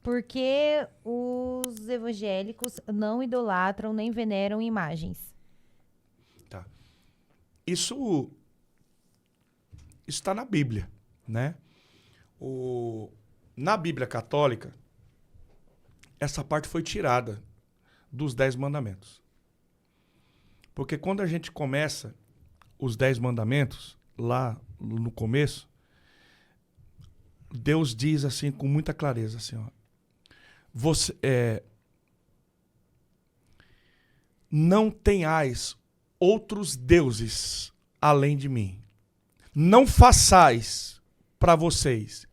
Por que os evangélicos não idolatram nem veneram imagens? Tá. Isso está na Bíblia, né? Na Bíblia católica, essa parte foi tirada dos 10 mandamentos. Porque quando a gente começa os 10 mandamentos, lá no começo, Deus diz assim com muita clareza, assim, ó, não tenhais outros deuses além de mim. Não façais para vocês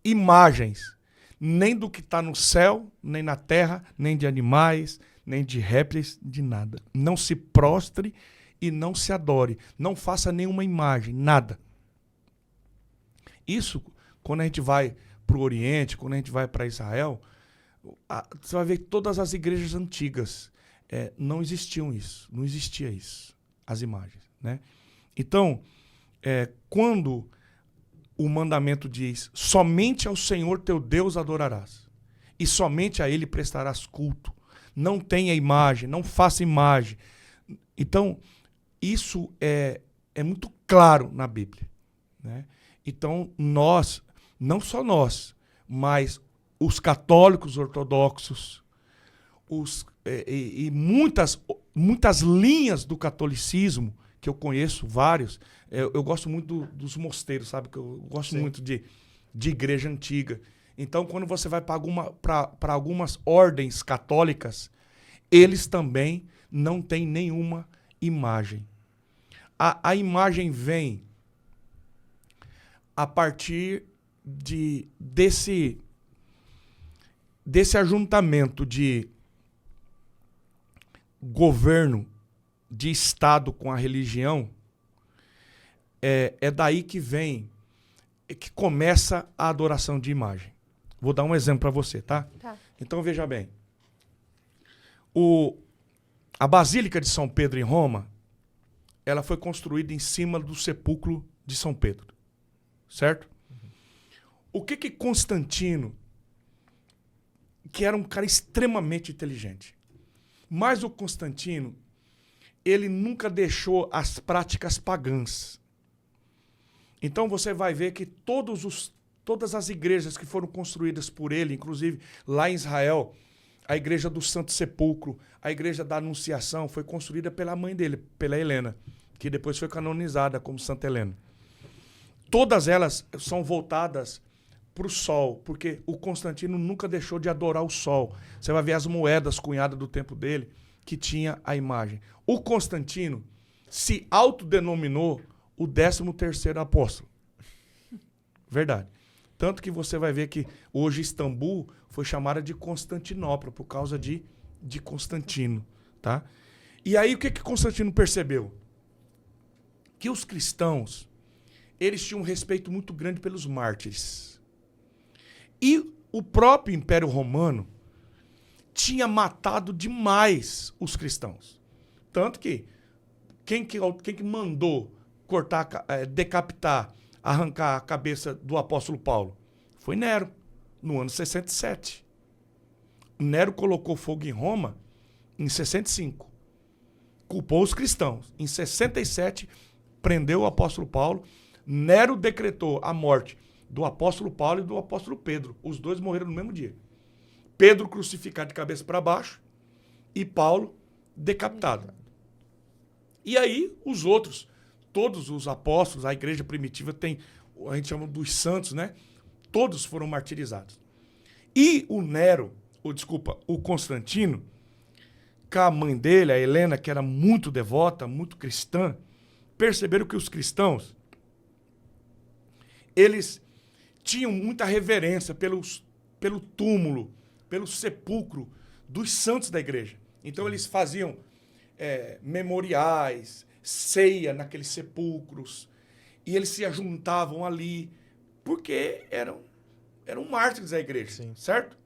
imagens, nem do que está no céu, nem na terra, nem de animais, nem de répteis, de nada. Não se prostre e não se adore. Não faça nenhuma imagem, nada. Isso, quando a gente vai para o Oriente, quando a gente vai para Israel, você vai ver que todas as igrejas antigas não existiam isso, não existia isso, as imagens, né? Então, quando o mandamento diz, somente ao Senhor teu Deus adorarás, e somente a Ele prestarás culto, não tenha imagem, não faça imagem. Então, isso é muito claro na Bíblia, né? Então, nós, não só nós, mas os católicos ortodoxos, e muitas linhas do catolicismo, que eu conheço vários, eu gosto muito dos mosteiros, sabe? Que eu gosto Sim. muito de igreja antiga. Então, quando você vai para algumas ordens católicas, eles também não têm nenhuma imagem. A imagem vem a partir desse ajuntamento de governo de Estado com a religião. É daí que vem, que começa a adoração de imagem. Vou dar um exemplo para você, tá? Tá. Então veja bem. A Basílica de São Pedro em Roma, ela foi construída em cima do sepulcro de São Pedro. Certo? O que Constantino, que era um cara extremamente inteligente, mas o Constantino, ele nunca deixou as práticas pagãs. Então você vai ver que todas as igrejas que foram construídas por ele, inclusive lá em Israel, a igreja do Santo Sepulcro, a igreja da Anunciação, foi construída pela mãe dele, pela Helena, que depois foi canonizada como Santa Helena. Todas elas são voltadas para o sol, porque o Constantino nunca deixou de adorar o sol. Você vai ver as moedas cunhadas do tempo dele, que tinha a imagem. O Constantino se autodenominou o 13º apóstolo. Verdade. Tanto que você vai ver que hoje Istambul foi chamada de Constantinopla, por causa de Constantino. Tá? E aí o que Constantino percebeu? Que os cristãos, eles tinham um respeito muito grande pelos mártires. E o próprio Império Romano tinha matado demais os cristãos. Tanto que quem que mandou cortar, decapitar, arrancar a cabeça do apóstolo Paulo? Foi Nero, no ano 67. Nero colocou fogo em Roma em 65. Culpou os cristãos. Em 67, prendeu o apóstolo Paulo. Nero decretou a morte do apóstolo Paulo e do apóstolo Pedro. Os dois morreram no mesmo dia. Pedro crucificado de cabeça para baixo e Paulo decapitado. E aí os outros, todos os apóstolos, a igreja primitiva tem, a gente chama dos santos, né? Todos foram martirizados. E o Constantino, com a mãe dele, a Helena, que era muito devota, muito cristã, perceberam que os cristãos, eles tinham muita reverência pelo túmulo, pelo sepulcro dos santos da igreja. Então eles faziam memoriais, ceia naqueles sepulcros, e eles se ajuntavam ali, porque eram mártires da igreja, sim, certo?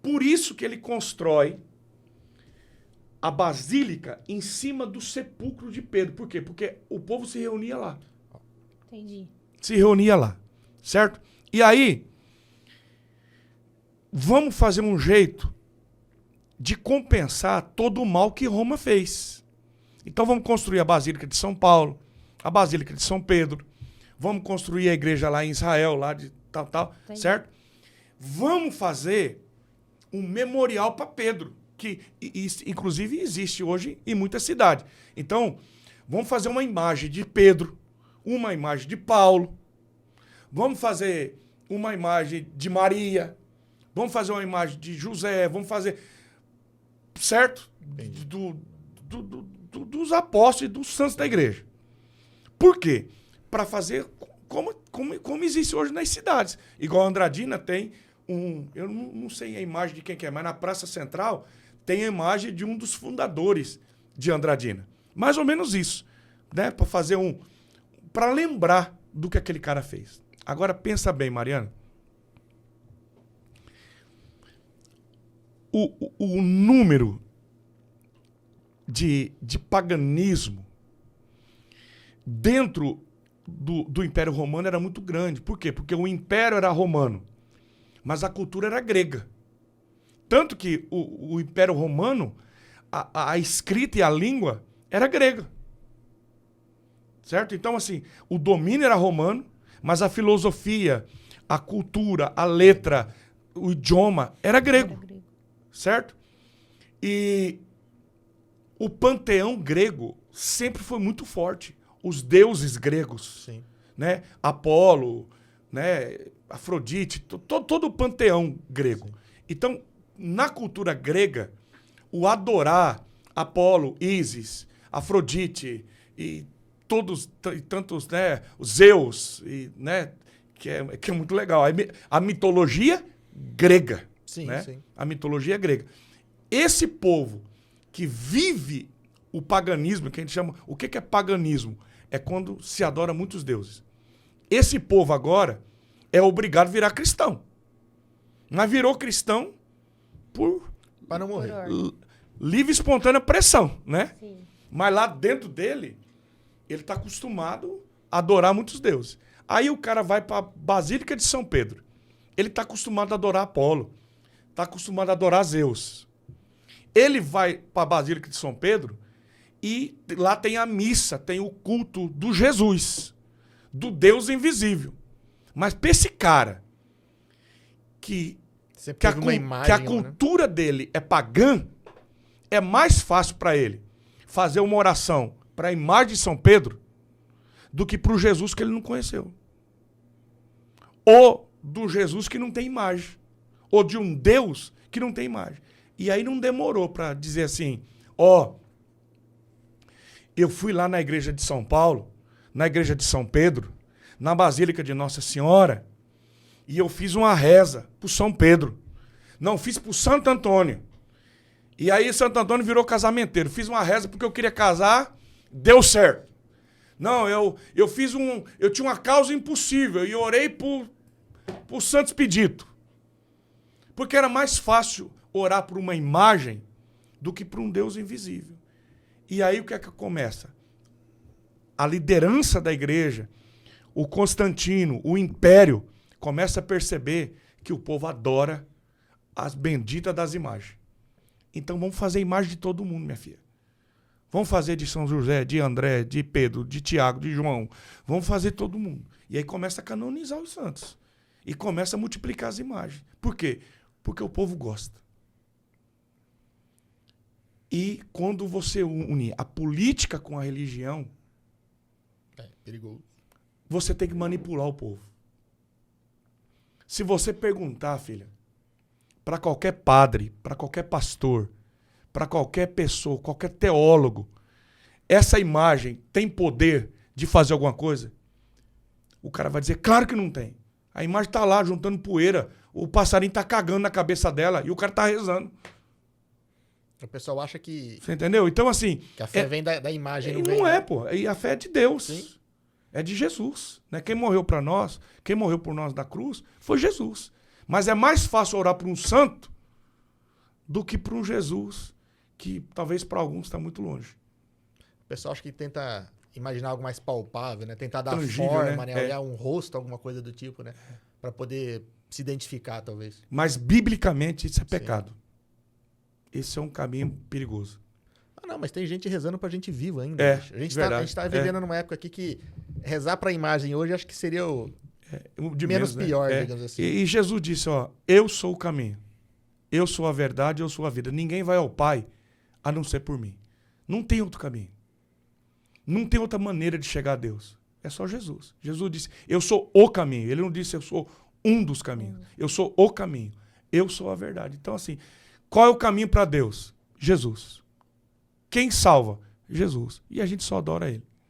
Por isso que ele constrói a basílica em cima do sepulcro de Pedro. Por quê? Porque o povo se reunia lá. Entendi. Se reunia lá, certo? E aí, vamos fazer um jeito de compensar todo o mal que Roma fez. Então vamos construir a Basílica de São Paulo, a Basílica de São Pedro, vamos construir a igreja lá em Israel, lá de tal, certo? Vamos fazer um memorial para Pedro, que inclusive existe hoje em muitas cidades. Então, vamos fazer uma imagem de Pedro, uma imagem de Paulo, vamos fazer uma imagem de Maria, vamos fazer uma imagem de José, vamos fazer, certo? Dos apóstolos e dos santos da igreja. Por quê? Para fazer como existe hoje nas cidades. Igual a Andradina tem eu não sei a imagem de quem que é, mas na Praça Central tem a imagem de um dos fundadores de Andradina. Mais ou menos isso, né? Para fazer para lembrar do que aquele cara fez. Agora pensa bem, Mariana. O número de paganismo dentro do Império Romano era muito grande. Por quê? Porque o Império era romano, mas a cultura era grega. Tanto que o Império Romano, a escrita e a língua era grega. Certo? Então, assim, o domínio era romano, mas a filosofia, a cultura, a letra, o idioma era grego. Certo? E o panteão grego sempre foi muito forte. Os deuses gregos, sim, né? Apolo, né? Afrodite, todo o panteão grego. Sim. Então, na cultura grega, o adorar Apolo, Ísis, Afrodite e tantos, né? Os Zeus, né? Que é muito legal. A mitologia grega. Sim, né? Sim. A mitologia grega. Esse povo que vive o paganismo, que a gente chama... O que é paganismo? É quando se adora muitos deuses. Esse povo agora é obrigado a virar cristão. Mas virou cristão para não morrer. Livre e espontânea pressão, né? Sim. Mas lá dentro dele, ele está acostumado a adorar muitos deuses. Aí o cara vai para a Basílica de São Pedro. Ele está acostumado a adorar Apolo. Está acostumado a adorar Zeus. Ele vai para a Basílica de São Pedro e lá tem a missa, tem o culto do Jesus, do Deus invisível. Mas para esse cara que a cultura dele é pagã, é mais fácil para ele fazer uma oração para a imagem de São Pedro do que para o Jesus que ele não conheceu. Ou do Jesus que não tem imagem. Ou de um Deus que não tem imagem. E aí não demorou para dizer assim, eu fui lá na igreja de São Paulo, na igreja de São Pedro, na Basílica de Nossa Senhora, e eu fiz uma reza pro São Pedro. Não, fiz pro Santo Antônio. E aí Santo Antônio virou casamenteiro. Fiz uma reza porque eu queria casar, deu certo. Não, eu tinha uma causa impossível e orei pro Santo Expedito. Porque era mais fácil orar por uma imagem do que por um Deus invisível. E aí o que é que começa? A liderança da igreja, o Constantino, o império, começa a perceber que o povo adora as benditas das imagens. Então vamos fazer imagem de todo mundo, minha filha. Vamos fazer de São José, de André, de Pedro, de Tiago, de João. Vamos fazer todo mundo. E aí começa a canonizar os santos. E começa a multiplicar as imagens. Por quê? Porque o povo gosta. E quando você une a política com a religião, é perigoso. Você tem que manipular o povo. Se você perguntar, filha, para qualquer padre, para qualquer pastor, para qualquer pessoa, qualquer teólogo, essa imagem tem poder de fazer alguma coisa? O cara vai dizer, claro que não tem. A imagem está lá juntando poeira, o passarinho está cagando na cabeça dela e o cara está rezando. O pessoal acha que... Você entendeu? Então, assim... Que a fé vem da imagem, não vem... Não é, pô. E a fé é de Deus. Sim. É de Jesus. Né? Quem morreu para nós, quem morreu por nós na cruz, foi Jesus. Mas é mais fácil orar por um santo do que por um Jesus que talvez para alguns está muito longe. O pessoal acha que tenta imaginar algo mais palpável, né? Tentar dar tangível, forma, né? Olhar um rosto, alguma coisa do tipo, né? Para poder se identificar, talvez. Mas, biblicamente, isso é Sim. pecado. Esse é um caminho perigoso. Ah, não, mas tem gente rezando pra gente viva ainda. É, bicho. A gente verdade, tá vivendo numa época aqui que rezar pra imagem hoje acho que seria o De menos né? pior, digamos assim. E Jesus disse, ó, eu sou o caminho. Eu sou a verdade, eu sou a vida. Ninguém vai ao Pai a não ser por mim. Não tem outro caminho. Não tem outra maneira de chegar a Deus. É só Jesus. Jesus disse, eu sou o caminho. Ele não disse, eu sou um dos caminhos. Eu sou o caminho. Eu sou a verdade. Então, assim, qual é o caminho para Deus? Jesus. Quem salva? Jesus. E a gente só adora Ele.